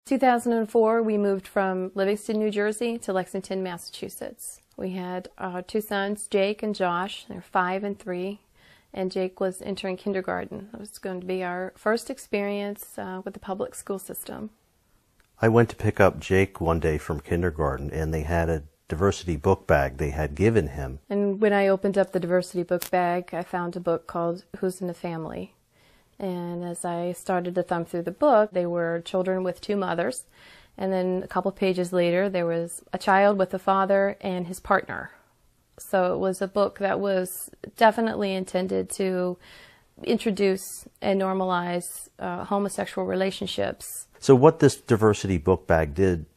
2004, we moved from Livingston, New Jersey to Lexington, Massachusetts. We had two sons, Jake and Josh. They're 5 and 3, and Jake was entering kindergarten. It was going to be our first experience with the public school system. I went to pick up Jake one day from kindergarten, and they had a diversity book bag they had given him. And when I opened up the diversity book bag, I found a book called Who's in the Family? And as I started to thumb through the book, they were children with 2 mothers. And then a couple pages later, there was a child with a father and his partner. So it was a book that was definitely intended to introduce and normalize homosexual relationships. So what this diversity book bag did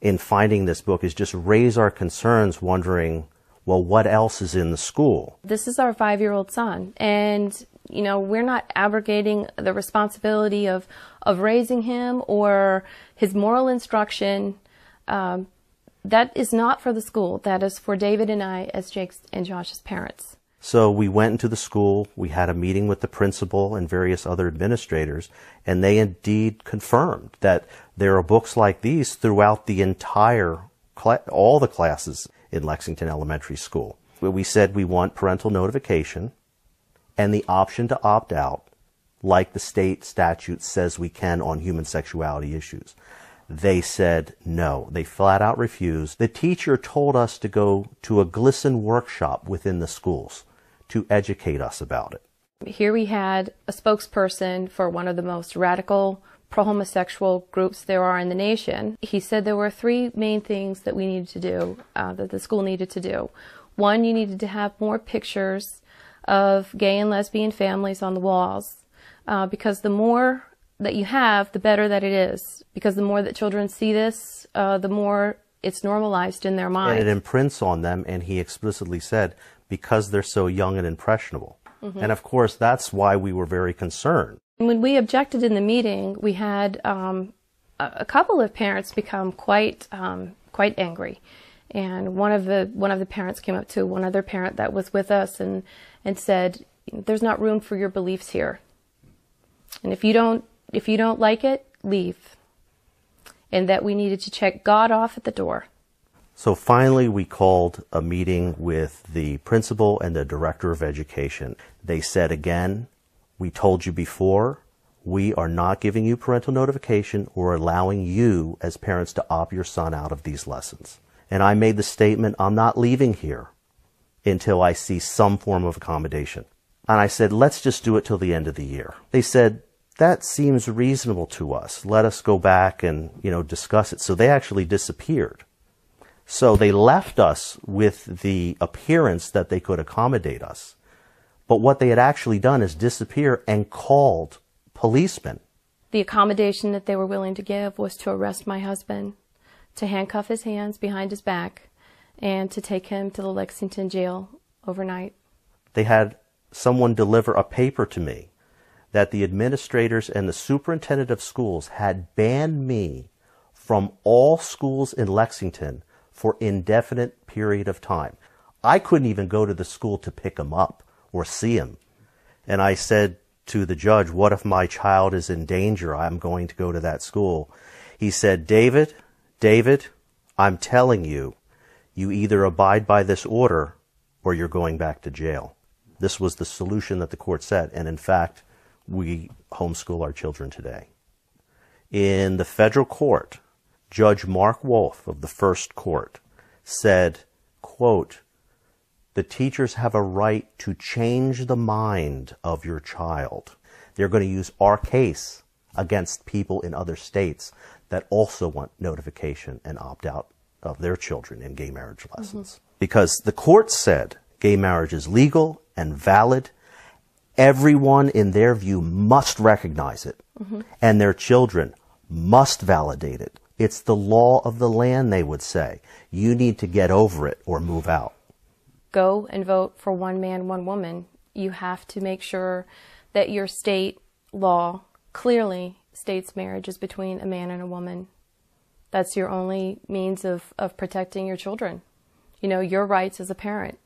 in finding this book is just raise our concerns, wondering, well, what else is in the school? This is our 5-year-old son, and you know, we're not abrogating the responsibility of raising him or his moral instruction. That is not for the school. That is for David and I as Jake's and Josh's parents. So we went into the school, we had a meeting with the principal and various other administrators, and they indeed confirmed that there are books like these throughout the entire all the classes in Lexington Elementary School. We said we want parental notification and the option to opt out, like the state statute says we can on human sexuality issues. They said no. They flat out refused. The teacher told us to go to a GLSEN workshop within the schools to educate us about it. Here we had a spokesperson for one of the most radical pro-homosexual groups there are in the nation. He said there were 3 main things that we needed to do, that the school needed to do. One, you needed to have more pictures of gay and lesbian families on the walls, because the more that you have, the better that it is. Because the more that children see this, the more it's normalized in their minds. And it imprints on them, and he explicitly said, because they're so young and impressionable. Mm-hmm. And of course, that's why we were very concerned. When we objected in the meeting, we had a couple of parents become quite angry. And one of the parents came up to one other parent that was with us and said, "There's not room for your beliefs here. And if you don't like it, leave." And that we needed to check God off at the door. So finally, we called a meeting with the principal and the director of education. They said again, "We told you before, we are not giving you parental notification or allowing you as parents to opt your son out of these lessons." And I made the statement, "I'm not leaving here until I see some form of accommodation." And I said, "Let's just do it till the end of the year." They said, "That seems reasonable to us. Let us go back and, discuss it." So they actually disappeared. So they left us with the appearance that they could accommodate us. But what they had actually done is disappear and called policemen. The accommodation that they were willing to give was to arrest my husband, to handcuff his hands behind his back, and to take him to the Lexington jail overnight. They had someone deliver a paper to me that the administrators and the superintendent of schools had banned me from all schools in Lexington for indefinite period of time. I couldn't even go to the school to pick him up or see him. And I said to the judge, "What if my child is in danger? I'm going to go to that school." He said, David, I'm telling you, you either abide by this order or you're going back to jail." This was the solution that the court said. And in fact, we homeschool our children today. In the federal court, Judge Mark Wolf of the First Court said, quote, "The teachers have a right to change the mind of your child. They're going to use our case against people in other states that also want notification and opt out of their children in gay marriage lessons." Mm-hmm. Because the court said gay marriage is legal and valid. Everyone, in their view, must recognize it, mm-hmm. and their children must validate it. It's the law of the land, they would say. You need to get over it or move out. Go and vote for one man, one woman. You have to make sure that your state law clearly states marriage is between a man and a woman. That's your only means of protecting your children. Your rights as a parent.